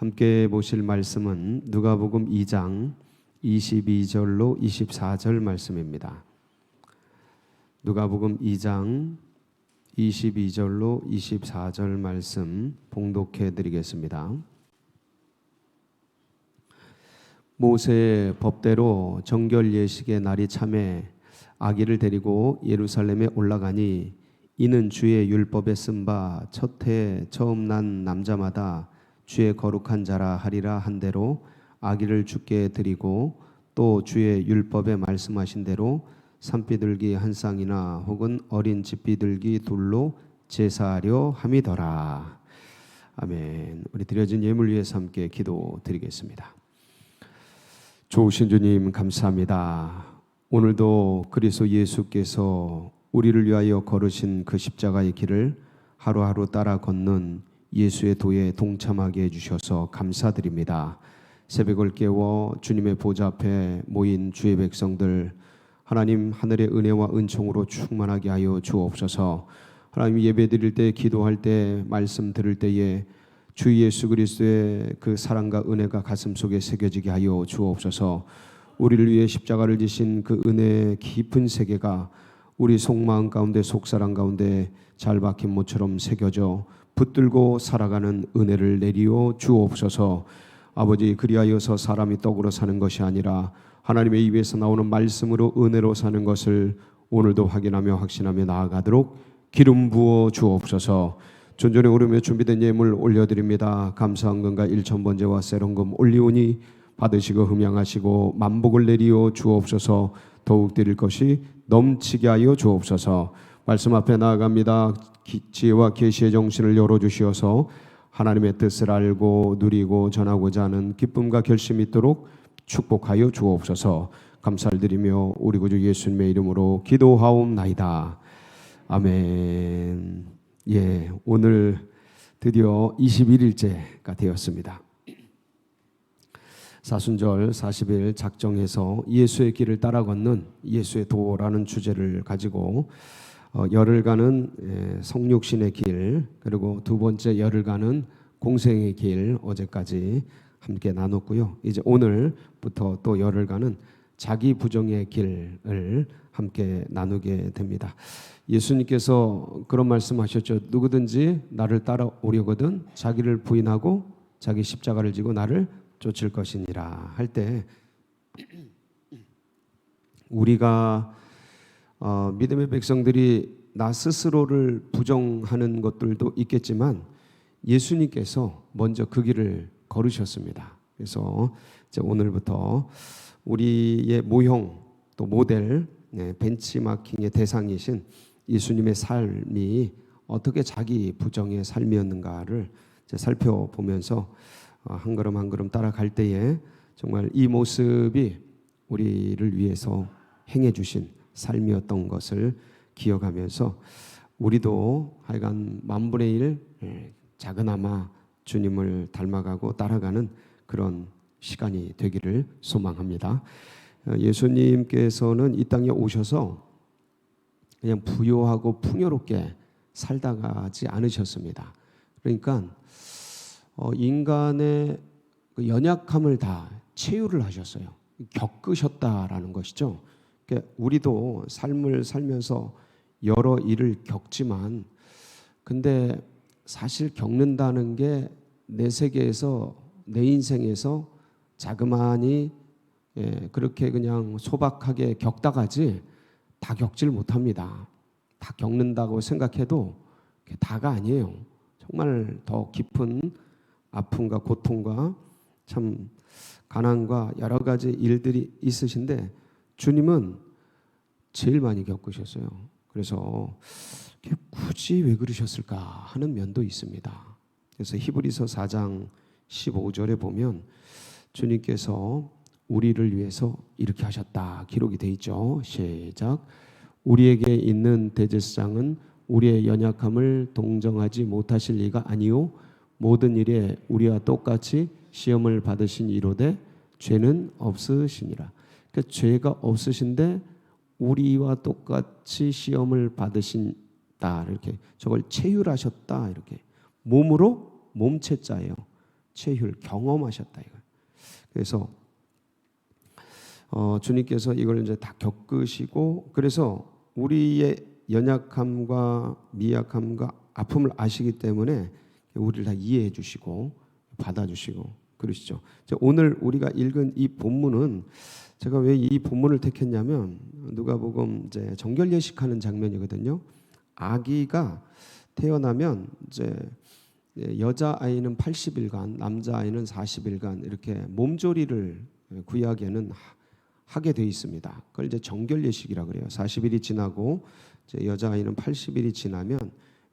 함께 보실 말씀은 누가복음 2장 22절로 24절 말씀입니다. 누가복음 2장 22절로 24절 말씀 봉독해 드리겠습니다. 모세의 법대로 정결 예식의 날이 참에 아기를 데리고 예루살렘에 올라가니 이는 주의 율법에 쓴 바 첫 해에 처음 난 남자마다 주의 거룩한 자라 하리라 한 대로 아기를 주께 드리고 또 주의 율법에 말씀하신 대로 산비둘기 한 쌍이나 혹은 어린 집비둘기 둘로 제사하려 함이더라. 아멘. 우리 드려진 예물 위해서 함께 기도드리겠습니다. 좋으신 주님 감사합니다. 오늘도 그리스도 예수께서 우리를 위하여 걸으신 그 십자가의 길을 하루하루 따라 걷는 예수의 도에 동참하게 해주셔서 감사드립니다. 새벽을 깨워 주님의 보좌 앞에 모인 주의 백성들, 하나님 하늘의 은혜와 은총으로 충만하게 하여 주옵소서. 하나님 예배드릴 때, 기도할 때, 말씀 들을 때에 주 예수 그리스도의 그 사랑과 은혜가 가슴속에 새겨지게 하여 주옵소서. 우리를 위해 십자가를 지신 그 은혜의 깊은 세계가 우리 속마음 가운데, 속사랑 가운데 잘 박힌 못처럼 새겨져 붙들고 살아가는 은혜를 내리어 주옵소서. 아버지, 그리하여서 사람이 떡으로 사는 것이 아니라 하나님의 입에서 나오는 말씀으로 은혜로 사는 것을 오늘도 확인하며 확신하며 나아가도록 기름 부어 주옵소서. 존전에 오르며 준비된 예물 올려드립니다. 감사한 건가 1,000번제와 세론금 올리오니 받으시고 흠양하시고 만복을 내리어 주옵소서. 더욱 드릴 것이 넘치게 하여 주옵소서. 말씀 앞에 나아갑니다. 지혜와 계시의 정신을 열어주시어서 하나님의 뜻을 알고 누리고 전하고자 하는 기쁨과 결심이 있도록 축복하여 주옵소서. 감사를 드리며 우리 구주 예수님의 이름으로 기도하옵나이다. 아멘. 예, 오늘 드디어 21일째가 되었습니다. 사순절 40일 작정해서 예수의 길을 따라 걷는 예수의 도라는 주제를 가지고 열흘간은 성육신의 길, 그리고 두 번째 열흘간은 공생의 길 어제까지 함께 나눴고요. 이제 오늘부터 또 열흘간은 자기 부정의 길을 함께 나누게 됩니다. 예수님께서 그런 말씀하셨죠. 누구든지 나를 따라오려거든 자기를 부인하고 자기 십자가를 지고 나를 쫓을 것이니라 할 때 우리가 믿음의 백성들이 나 스스로를 부정하는 것들도 있겠지만 예수님께서 먼저 그 길을 걸으셨습니다. 그래서 이제 오늘부터 우리의 모형 또 모델, 벤치마킹의 대상이신 예수님의 삶이 어떻게 자기 부정의 삶이었는가를 이제 살펴보면서 한 걸음 한 걸음 따라갈 때에 정말 이 모습이 우리를 위해서 행해 주신 삶이었던 것을 기억하면서 우리도 하여간 만분의 일 작은아마 주님을 닮아가고 따라가는 그런 시간이 되기를 소망합니다. 예수님께서는 이 땅에 오셔서 그냥 부요하고 풍요롭게 살다 가지 않으셨습니다. 그러니까 인간의 그 연약함을 다 체유를 하셨어요. 겪으셨다라는 것이죠. 그러니까 우리도 삶을 살면서 여러 일을 겪지만 근데 사실 겪는다는 게 내 세계에서 내 인생에서 자그마니 그렇게 그냥 소박하게 겪다가지 다 겪질 못합니다. 다 겪는다고 생각해도 다가 아니에요. 정말 더 깊은 아픔과 고통과 참 가난과 여러 가지 일들이 있으신데 주님은 제일 많이 겪으셨어요. 그래서 굳이 왜 그러셨을까 하는 면도 있습니다. 그래서 히브리서 4장 15절에 보면 주님께서 우리를 위해서 이렇게 하셨다 기록이 돼 있죠. 시작. 우리에게 있는 대제사장은 우리의 연약함을 동정하지 못하실 리가 아니요 모든 일에 우리와 똑같이 시험을 받으신 이로되 죄는 없으시니라. 그러니까 죄가 없으신데 우리와 똑같이 시험을 받으신다. 이렇게 저걸 체휼하셨다. 이렇게 몸으로 몸체자예요. 체휼 경험하셨다 이거. 그래서 주님께서 이걸 이제 다 겪으시고, 그래서 우리의 연약함과 미약함과 아픔을 아시기 때문에 우리를 다 이해해 주시고 받아주시고 그러시죠. 오늘 우리가 읽은 이 본문은, 제가 왜 이 본문을 택했냐면 누가복음 이제 정결 예식하는 장면이거든요. 아기가 태어나면 이제 여자 아이는 80일간, 남자 아이는 40일간 이렇게 몸조리를 구약에는 하게 돼 있습니다. 그걸 이제 정결 예식이라 그래요. 40일이 지나고 이제 여자 아이는 80일이 지나면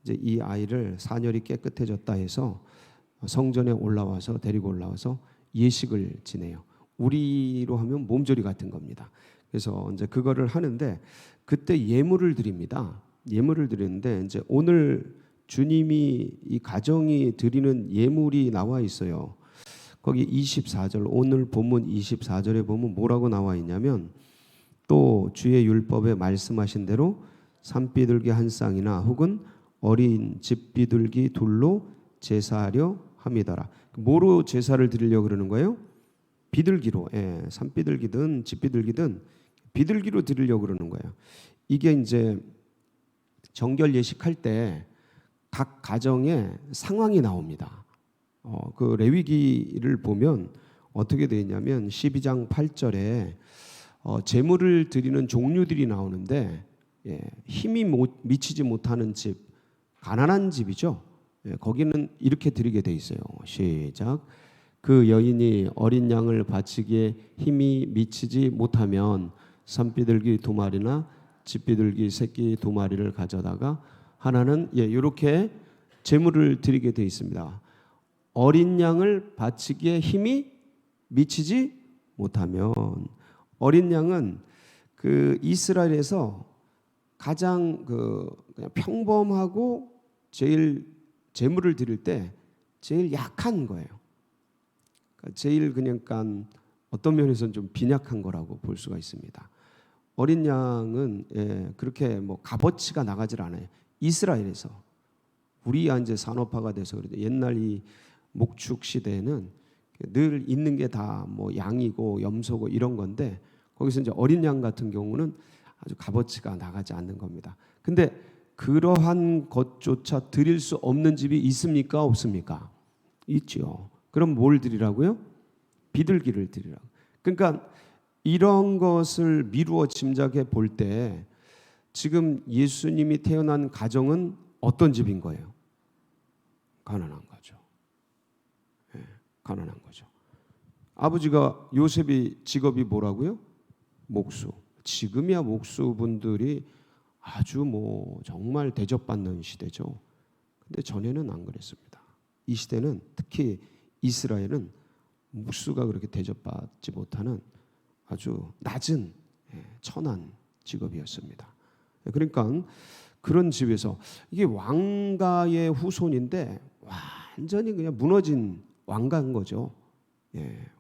이제 이 아이를 사녀리 깨끗해졌다 해서 성전에 올라와서 데리고 올라와서 예식을 지내요. 우리로 하면 몸조리 같은 겁니다. 그래서 이제 그거를 하는데 그때 예물을 드립니다. 예물을 드리는데 이제 오늘 주님이 이 가정이 드리는 예물이 나와 있어요. 거기 24절, 오늘 본문 24절에 보면 뭐라고 나와 있냐면, 또 주의 율법에 말씀하신 대로 산비둘기 한 쌍이나 혹은 어린 집비둘기 둘로 제사하려 함이더라. 뭐로 제사를 드리려고 그러는 거예요? 비둘기로, 산비둘기든 집비둘기든 비둘기로 드리려고 그러는 거예요. 이게 이제 정결 예식할 때 각 가정에 상황이 나옵니다. 그 레위기를 보면 어떻게 되어 있냐면 12장 8절에 제물을 드리는 종류들이 나오는데, 힘이 미치지 못하는 집, 가난한 집이죠. 거기는 이렇게 드리게 돼 있어요. 시작. 그 여인이 어린 양을 바치기에 힘이 미치지 못하면 산비둘기 2마리나 집비둘기 새끼 2마리를 가져다가, 하나는 이렇게 제물을 드리게 돼 있습니다. 어린 양을 바치기에 힘이 미치지 못하면, 어린 양은 그 이스라엘에서 가장 그냥 평범하고 제일 제물을 드릴 때 제일 약한 거예요. 그러니까 제일 그냥 어떤 면에서는 좀 빈약한 거라고 볼 수가 있습니다. 어린 양은 그렇게 뭐 값어치가 나가질 않아요. 이스라엘에서, 우리야 이제 산업화가 돼서 그런데 옛날 이 목축 시대에는 늘 있는 게 다 뭐 양이고 염소고 이런 건데, 거기서 이제 어린 양 같은 경우는 아주 값어치가 나가지 않는 겁니다. 근데 그러한 것조차 드릴 수 없는 집이 있습니까? 없습니까? 있죠. 그럼 뭘 드리라고요? 비둘기를 드리라고. 그러니까 이런 것을 미루어 짐작해 볼 때 지금 예수님이 태어난 가정은 어떤 집인 거예요? 가난한 거죠. 가난한 거죠. 아버지가, 요셉이 직업이 뭐라고요? 목수. 지금이야 목수분들이 아주 뭐 정말 대접받는 시대죠. 근데 전에는 안 그랬습니다. 이 시대는, 특히 이스라엘은 목수가 그렇게 대접받지 못하는 아주 낮은 천한 직업이었습니다. 그러니까 그런 집에서, 이게 왕가의 후손인데 완전히 그냥 무너진 왕가인 거죠.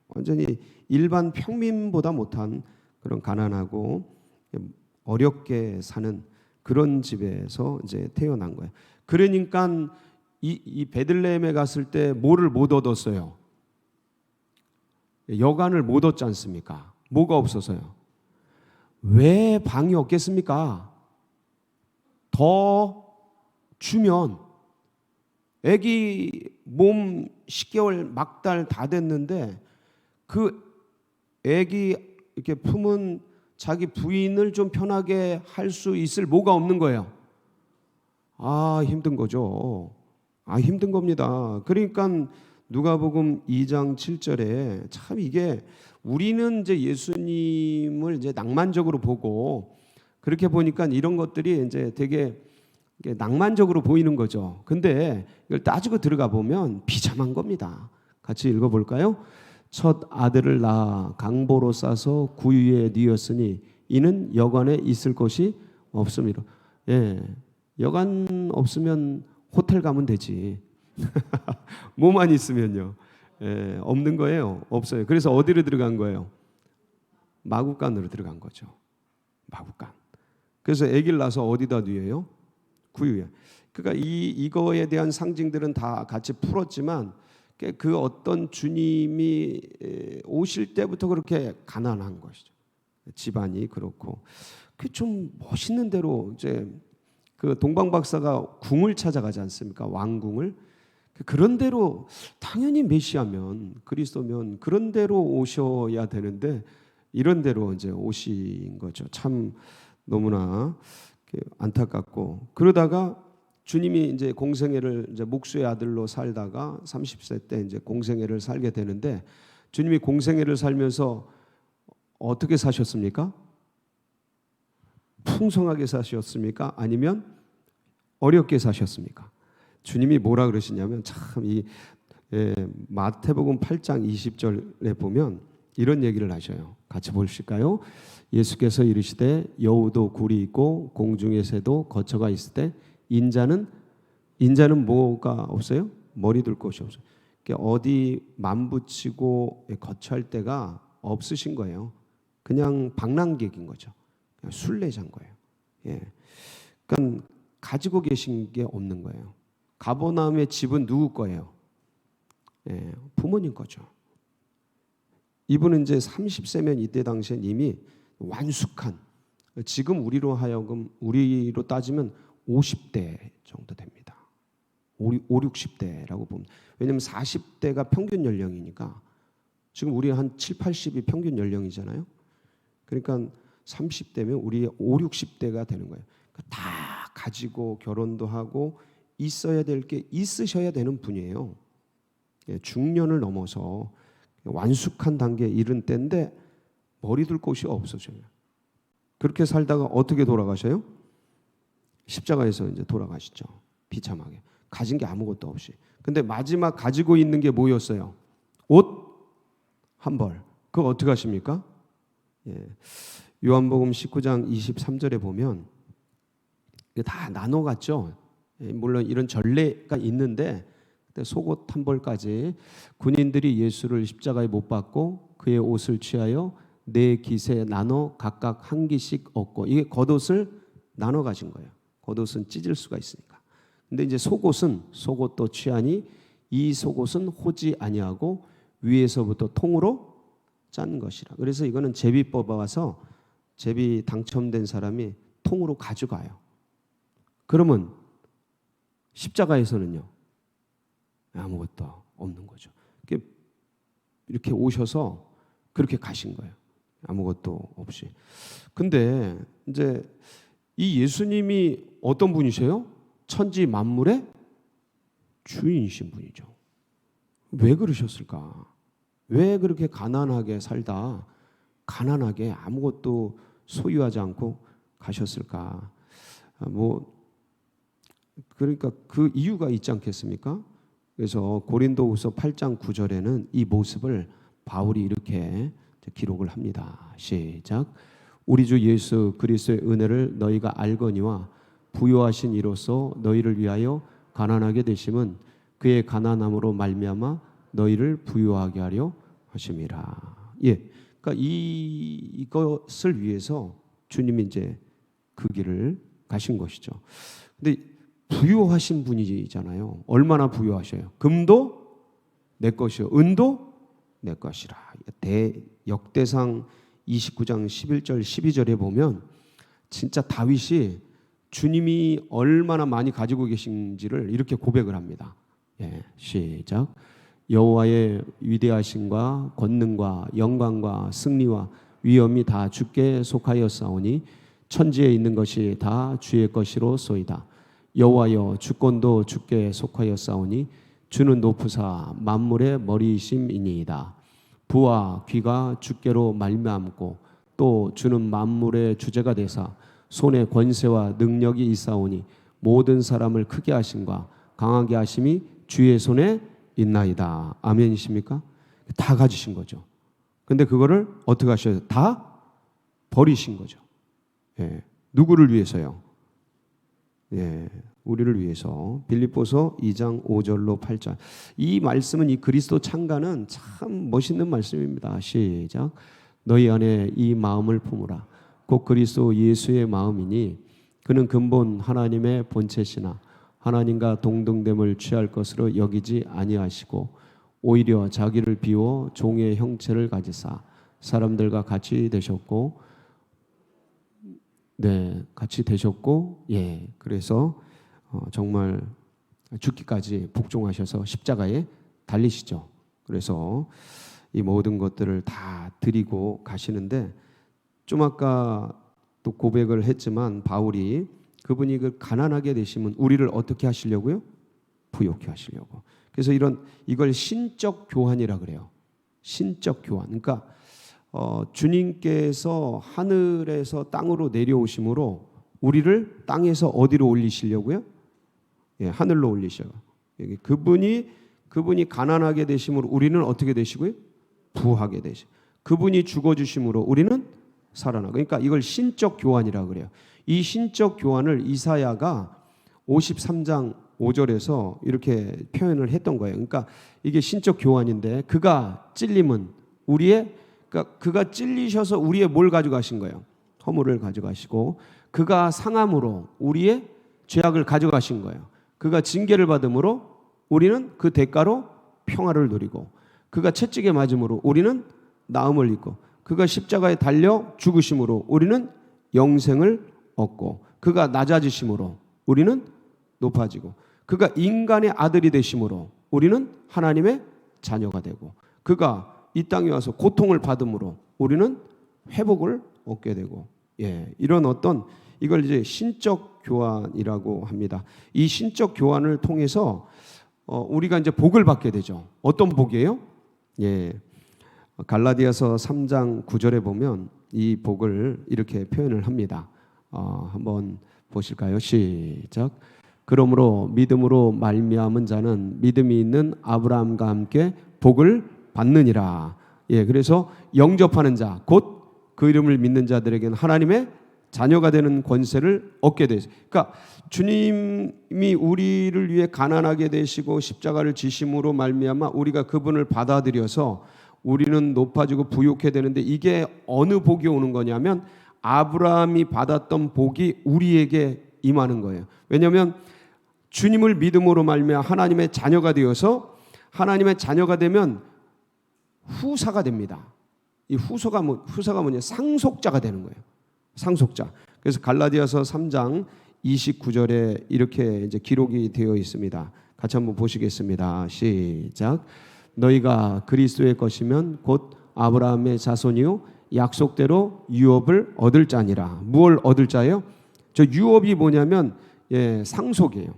완전히 일반 평민보다 못한 그런 가난하고 어렵게 사는 그런 집에서 이제 태어난 거예요. 그러니까 이 베들레헴에 갔을 때 뭐를 못 얻었어요? 여관을 못 얻지 않습니까? 뭐가 없어서요? 왜 방이 없겠습니까? 더 주면, 아기 몸 10개월 막달 다 됐는데 그 아기 이렇게 품은 자기 부인을 좀 편하게 할 수 있을 뭐가 없는 거예요. 힘든 거죠. 힘든 겁니다. 그러니까 누가복음 2장 7절에 참 이게, 우리는 이제 예수님을 이제 낭만적으로 보고, 그렇게 보니까 이런 것들이 이제 되게 낭만적으로 보이는 거죠. 근데 이걸 따지고 들어가 보면 비참한 겁니다. 같이 읽어볼까요? 첫 아들을 낳아 강보로 싸서 구유에 뉘었으니 이는 여관에 있을 곳이 없음이라. 여관 없으면 호텔 가면 되지. 뭐만 있으면요. 없는 거예요. 없어요. 그래서 어디로 들어간 거예요? 마구간으로 들어간 거죠. 마구간. 그래서 아기를 낳아서 어디다 뉘어요? 구유에. 그러니까 이거에 대한 상징들은 다 같이 풀었지만 그 어떤 주님이 오실 때부터 그렇게 가난한 것이죠. 집안이 그렇고 그 좀 멋있는 대로 이제 그 동방 박사가 궁을 찾아가지 않습니까? 왕궁을. 그런 대로 당연히 메시아면 그리스도면 그런 대로 오셔야 되는데 이런 대로 이제 오신 거죠. 참 너무나 안타깝고 그러다가 주님이 이제 공생애를 이제 목수의 아들로 살다가 30세 때 이제 공생애를 살게 되는데 주님이 공생애를 살면서 어떻게 사셨습니까? 풍성하게 사셨습니까? 아니면 어렵게 사셨습니까? 주님이 뭐라 그러시냐면 참 이 마태복음 8장 20절에 보면 이런 얘기를 하셔요. 같이 보실까요? 예수께서 이르시되 여우도 굴이 있고 공중의 새도 거처가 있을 때 인자는 뭐가 없어요? 머리 둘 곳이 없어요. 어디 만붙이고 거처할 데가 없으신 거예요. 그냥 방랑객인 거죠. 그냥 순례자인 거예요. 예. 그러니까 가지고 계신 게 없는 거예요. 가버나움의 집은 누구 거예요? 예, 부모님 거죠. 이분은 이제 30세면 이때 당시엔 이미 완숙한, 지금 우리로 따지면 50대 정도 됩니다. 60대라고 봅니다. 왜냐하면 40대가 평균 연령이니까 지금 우리 한 7, 80이 평균 연령이잖아요. 그러니까 30대면 우리 60대가 되는 거예요. 다 가지고 결혼도 하고 있어야 될 게 있으셔야 되는 분이에요. 중년을 넘어서 완숙한 단계에 이른 때인데 머리 둘 곳이 없어져요. 그렇게 살다가 어떻게 돌아가셔요? 십자가에서 이제 돌아가시죠. 비참하게. 가진 게 아무것도 없이. 근데 마지막 가지고 있는 게 뭐였어요? 옷 한 벌. 그거 어떻게 하십니까? 요한복음 19장 23절에 보면 다 나눠갔죠. 물론 이런 전례가 있는데 속옷 한 벌까지 군인들이 예수를 십자가에 못 박고 그의 옷을 취하여 네 깃에 나눠 각각 한 깃씩 얻고, 이게 겉옷을 나눠 가진 거예요. 겉옷은 찢을 수가 있으니까. 근데 이제 속옷도 취하니 이 속옷은 호지 아니하고 위에서부터 통으로 짠 것이라. 그래서 이거는 제비 뽑아와서 제비 당첨된 사람이 통으로 가져가요. 그러면 십자가에서는요 아무것도 없는 거죠. 이렇게 오셔서 그렇게 가신 거예요. 아무것도 없이. 근데 이제 이 예수님이 어떤 분이세요? 천지 만물의 주인이신 분이죠. 왜 그러셨을까? 왜 그렇게 가난하게 살다 가난하게 아무것도 소유하지 않고 가셨을까? 그러니까 그 이유가 있지 않겠습니까? 그래서 고린도후서 8장 9절에는 이 모습을 바울이 이렇게 기록을 합니다. 시작. 우리 주 예수 그리스도의 은혜를 너희가 알거니와 부요하신 이로써 너희를 위하여 가난하게 되심은 그의 가난함으로 말미암아 너희를 부요하게 하려 하심이라. 그러니까 이것을 위해서 주님이 이제 그 길을 가신 것이죠. 근데 부유하신 분이잖아요. 얼마나 부유하셔요? 금도 내 것이요, 은도 내 것이라. 역대상 29장 11절 12절에 보면 진짜 다윗이 주님이 얼마나 많이 가지고 계신지를 이렇게 고백을 합니다. 시작. 여호와의 위대하심과 권능과 영광과 승리와 위엄이 다 주께 속하였사오니 천지에 있는 것이 다 주의 것이로소이다. 여호와여 주권도 주께 속하였사오니 주는 높으사 만물의 머리이심이니이다. 부와 귀가 주께로 말미암고 또 주는 만물의 주제가 되사 손에 권세와 능력이 있사오니 모든 사람을 크게 하심과 강하게 하심이 주의 손에 있나이다. 아멘이십니까? 다 가지신 거죠. 근데 그거를 어떻게 하셔요? 다 버리신 거죠. 누구를 위해서요? 우리를 위해서. 빌립보서 2장 5절로 8절. 이 말씀은, 이 그리스도 창가는 참 멋있는 말씀입니다. 시작. 너희 안에 이 마음을 품으라. 곧 그리스도 예수의 마음이니 그는 근본 하나님의 본체시나 하나님과 동등됨을 취할 것으로 여기지 아니하시고 오히려 자기를 비워 종의 형체를 가지사 사람들과 같이 되셨고, 같이 되셨고, 그래서 정말 죽기까지 복종하셔서 십자가에 달리시죠. 그래서 이 모든 것들을 다 드리고 가시는데, 좀 아까 또 고백을 했지만 바울이 그분이 그 가난하게 되시면 우리를 어떻게 하시려고요? 부욕해 하시려고. 그래서 이걸 신적 교환이라 그래요. 신적 교환. 그러니까 주님께서 하늘에서 땅으로 내려오심으로 우리를 땅에서 어디로 올리시려고요? 하늘로 올리셔요. 그분이 가난하게 되심으로 우리는 어떻게 되시고요? 부하게 되시고, 그분이 죽어주심으로 우리는 살아나. 그러니까 이걸 신적 교환이라 그래요. 이 신적 교환을 이사야가 53장 5절에서 이렇게 표현을 했던 거예요. 그러니까 이게 신적 교환인데, 그가 찔림은 그가 찔리셔서 우리의 뭘 가져가신 거예요? 허물을 가져가시고, 그가 상함으로 우리의 죄악을 가져가신 거예요. 그가 징계를 받음으로 우리는 그 대가로 평화를 누리고, 그가 채찍에 맞음으로 우리는 나음을 입고, 그가 십자가에 달려 죽으심으로 우리는 영생을 얻고, 그가 낮아지심으로 우리는 높아지고, 그가 인간의 아들이 되심으로 우리는 하나님의 자녀가 되고, 그가 이 땅에 와서 고통을 받음으로 우리는 회복을 얻게 되고, 이런 이걸 이제 신적 교환이라고 합니다. 이 신적 교환을 통해서 우리가 이제 복을 받게 되죠. 어떤 복이에요? 갈라디아서 3장 9절에 보면 이 복을 이렇게 표현을 합니다. 한번 보실까요? 시작. 그러므로 믿음으로 말미암은 자는 믿음이 있는 아브라함과 함께 복을 받느니라. 그래서 영접하는 자, 곧 그 이름을 믿는 자들에게는 하나님의 자녀가 되는 권세를 얻게 되죠. 그러니까 주님이 우리를 위해 가난하게 되시고 십자가를 지심으로 말미암아 우리가 그분을 받아들여서 우리는 높아지고 부욕해 되는데, 이게 어느 복이 오는 거냐면 아브라함이 받았던 복이 우리에게 임하는 거예요. 왜냐하면 주님을 믿음으로 말미암아 하나님의 자녀가 되어서, 하나님의 자녀가 되면 후사가 됩니다. 이 후사가 뭐냐? 상속자가 되는 거예요. 상속자. 그래서 갈라디아서 3장 29절에 이렇게 이제 기록이 되어 있습니다. 같이 한번 보시겠습니다. 시작. 너희가 그리스도의 것이면 곧 아브라함의 자손이요 약속대로 유업을 얻을 자니라. 무엇을 얻을 자예요? 저 유업이 뭐냐면 상속이에요.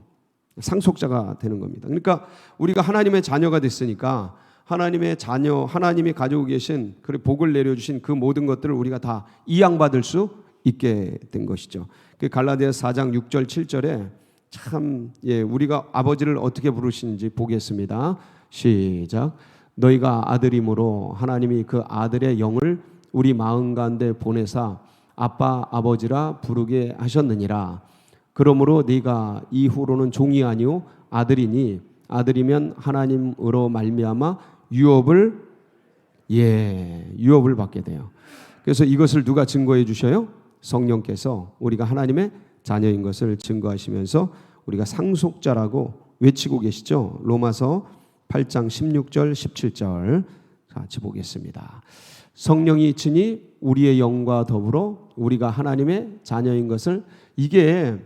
상속자가 되는 겁니다. 그러니까 우리가 하나님의 자녀가 됐으니까 하나님의 자녀, 하나님이 가지고 계신 그 복을 내려주신 그 모든 것들을 우리가 다 이양받을 수 있게 된 것이죠. 그 갈라디아서 4장 6절 7절에 참 우리가 아버지를 어떻게 부르시는지 보겠습니다. 시작. 너희가 아들이므로 하나님이 그 아들의 영을 우리 마음 가운데 보내사 아빠 아버지라 부르게 하셨느니라. 그러므로 네가 이후로는 종이 아니오 아들이니 아들이면 하나님으로 말미암아 유업을 받게 돼요. 그래서 이것을 누가 증거해 주셔요? 성령께서 우리가 하나님의 자녀인 것을 증거하시면서 우리가 상속자라고 외치고 계시죠. 로마서 8장 16절 17절 같이 보겠습니다. 성령이 친히 우리의 영과 더불어 우리가 하나님의 자녀인 것을, 이게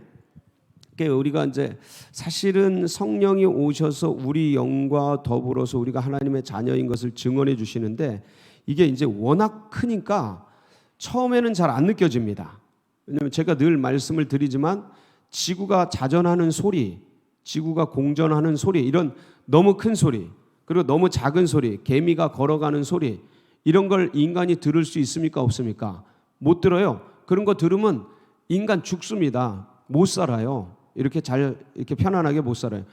우리가 이제 사실은 성령이 오셔서 우리 영과 더불어서 우리가 하나님의 자녀인 것을 증언해 주시는데, 이게 이제 워낙 크니까 처음에는 잘 안 느껴집니다. 왜냐하면 제가 늘 말씀을 드리지만 지구가 자전하는 소리, 지구가 공전하는 소리, 이런 너무 큰 소리, 그리고 너무 작은 소리, 개미가 걸어가는 소리, 이런 걸 인간이 들을 수 있습니까? 없습니까? 못 들어요. 그런 거 들으면 인간 죽습니다. 못 살아요. 이렇게 편안하게 못 살아요.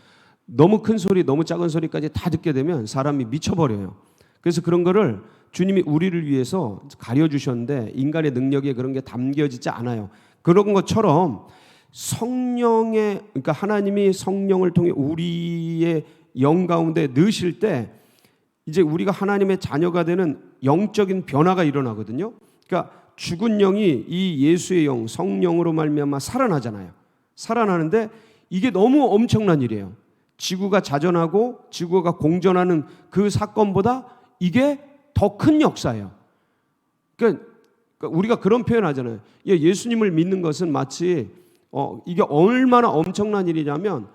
너무 큰 소리, 너무 작은 소리까지 다 듣게 되면 사람이 미쳐버려요. 그래서 그런 거를 주님이 우리를 위해서 가려주셨는데 인간의 능력에 그런 게 담겨지지 않아요. 그런 것처럼 그러니까 하나님이 성령을 통해 우리의 영 가운데 넣으실 때 이제 우리가 하나님의 자녀가 되는 영적인 변화가 일어나거든요. 그러니까 죽은 영이 이 예수의 영, 성령으로 말미암아 살아나잖아요. 살아나는데 이게 너무 엄청난 일이에요. 지구가 자전하고 지구가 공전하는 그 사건보다 이게 더 큰 역사예요. 그러니까 우리가 그런 표현 하잖아요. 예수님을 믿는 것은 마치 이게 얼마나 엄청난 일이냐면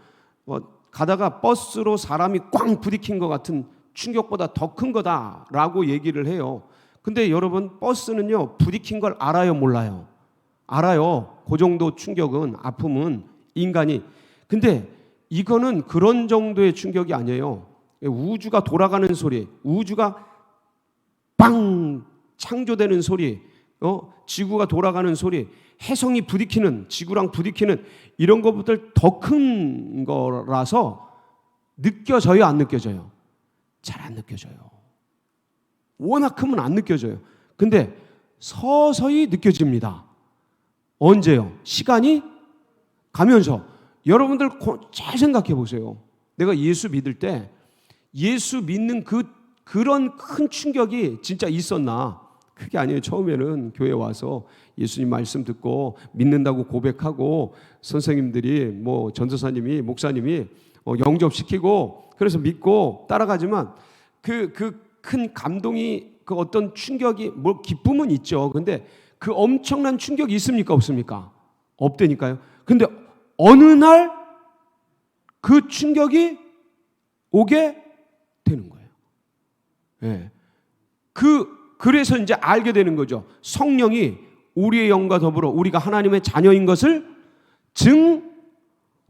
가다가 버스로 사람이 꽝 부딪힌 것 같은 충격보다 더 큰 거다라고 얘기를 해요. 근데 여러분, 버스는요 부딪힌 걸 알아요, 몰라요? 알아요. 그 정도 충격은, 아픔은 인간이. 근데 이거는 그런 정도의 충격이 아니에요. 우주가 돌아가는 소리, 우주가 빵 창조되는 소리, 지구가 돌아가는 소리, 해성이 부딪히는, 지구랑 부딪히는 이런 것들 더 큰 거라서 느껴져요, 안 느껴져요? 잘 안 느껴져요. 워낙 크면 안 느껴져요. 근데 서서히 느껴집니다. 언제요? 시간이 가면서. 여러분들 잘 생각해 보세요. 내가 예수 믿을 때 예수 믿는 그런 큰 충격이 진짜 있었나? 그게 아니에요. 처음에는 교회 와서 예수님 말씀 듣고 믿는다고 고백하고 선생님들이 뭐 전도사님이 목사님이 영접시키고 그래서 믿고 따라가지만 그 큰 감동이, 그 어떤 충격이, 뭐 기쁨은 있죠. 근데 그 엄청난 충격이 있습니까, 없습니까? 없다니까요. 근데 어느 날 그 충격이 오게 되는 거예요. 예. 그래서 이제 알게 되는 거죠. 성령이 우리의 영과 더불어 우리가 하나님의 자녀인 것을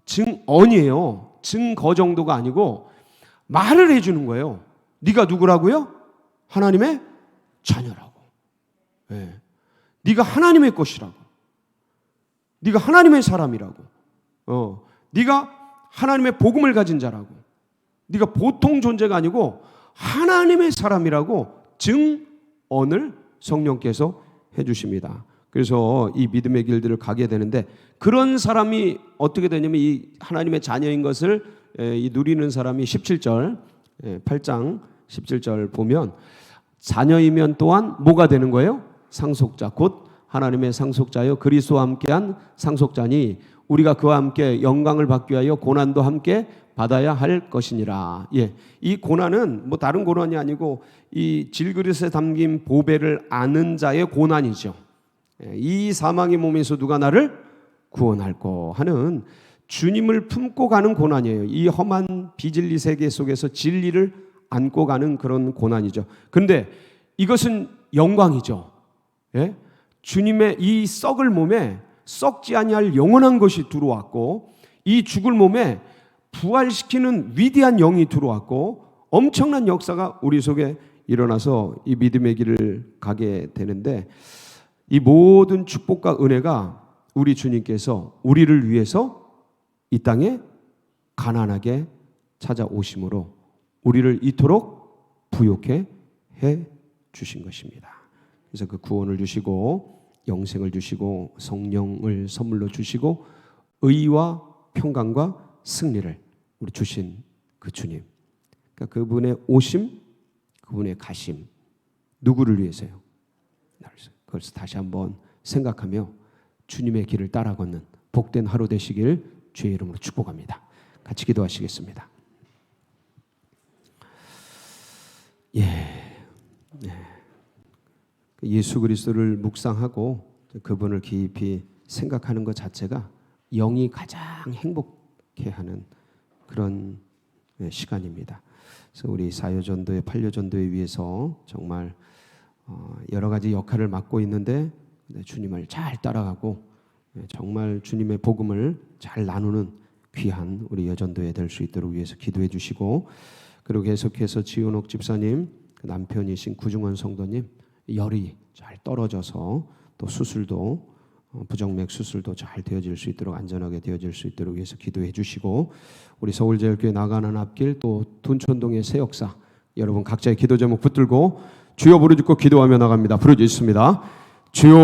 증언이에요. 증거 정도가 아니고 말을 해주는 거예요. 네가 누구라고요? 하나님의 자녀라고. 예. 네가 하나님의 것이라고. 네가 하나님의 사람이라고. 네가 하나님의 복음을 가진 자라고. 네가 보통 존재가 아니고 하나님의 사람이라고 증언을 성령께서 해주십니다. 그래서 이 믿음의 길들을 가게 되는데, 그런 사람이 어떻게 되냐면 이 하나님의 자녀인 것을 누리는 사람이 17절, 8장 17절 보면 자녀이면 또한 뭐가 되는 거예요? 상속자, 곧 하나님의 상속자여 그리스도와 함께한 상속자니 우리가 그와 함께 영광을 받기 위하여 고난도 함께 받아야 할 것이니라. 예, 이 고난은 뭐 다른 고난이 아니고 이 질그릇에 담긴 보배를 아는 자의 고난이죠. 이 사망의 몸에서 누가 나를 구원할꼬 하는 주님을 품고 가는 고난이에요. 이 험한 비진리 세계 속에서 진리를 안고 가는 그런 고난이죠. 그런데 이것은 영광이죠. 예? 주님의 이 썩을 몸에 썩지 아니할 영원한 것이 들어왔고, 이 죽을 몸에 부활시키는 위대한 영이 들어왔고, 엄청난 역사가 우리 속에 일어나서 이 믿음의 길을 가게 되는데, 이 모든 축복과 은혜가 우리 주님께서 우리를 위해서 이 땅에 가난하게 찾아오심으로 우리를 이토록 부욕해 해 주신 것입니다. 그래서 그 구원을 주시고 영생을 주시고 성령을 선물로 주시고 의와 평강과 승리를 우리 주신 그 주님, 그러니까 그분의 오심, 그분의 가심, 누구를 위해서요? 나를 위해서. 그래서 다시 한번 생각하며 주님의 길을 따라 걷는 복된 하루 되시길 주의 이름으로 축복합니다. 같이 기도하시겠습니다. 예수 그리스도를 묵상하고 그분을 깊이 생각하는 것 자체가 영이 가장 행복해하는 그런 시간입니다. 그래서 우리 사요전도회, 팔요전도회 위해서 정말 여러 가지 역할을 맡고 있는데 주님을 잘 따라가고 정말 주님의 복음을 잘 나누는 귀한 우리 여전도회 될 수 있도록 위해서 기도해 주시고, 그리고 계속해서 지은옥 집사님 남편이신 구중원 성도님 열이 잘 떨어져서 또 수술도 부정맥 수술도 잘 되어질 수 있도록, 안전하게 되어질 수 있도록 위해서 기도해 주시고, 우리 서울제일교회 나가는 앞길 또 둔촌동의 새역사 여러분 각자의 기도 제목 붙들고 주여 부르짖고 기도하며 나갑니다. 부르짖습니다. 주여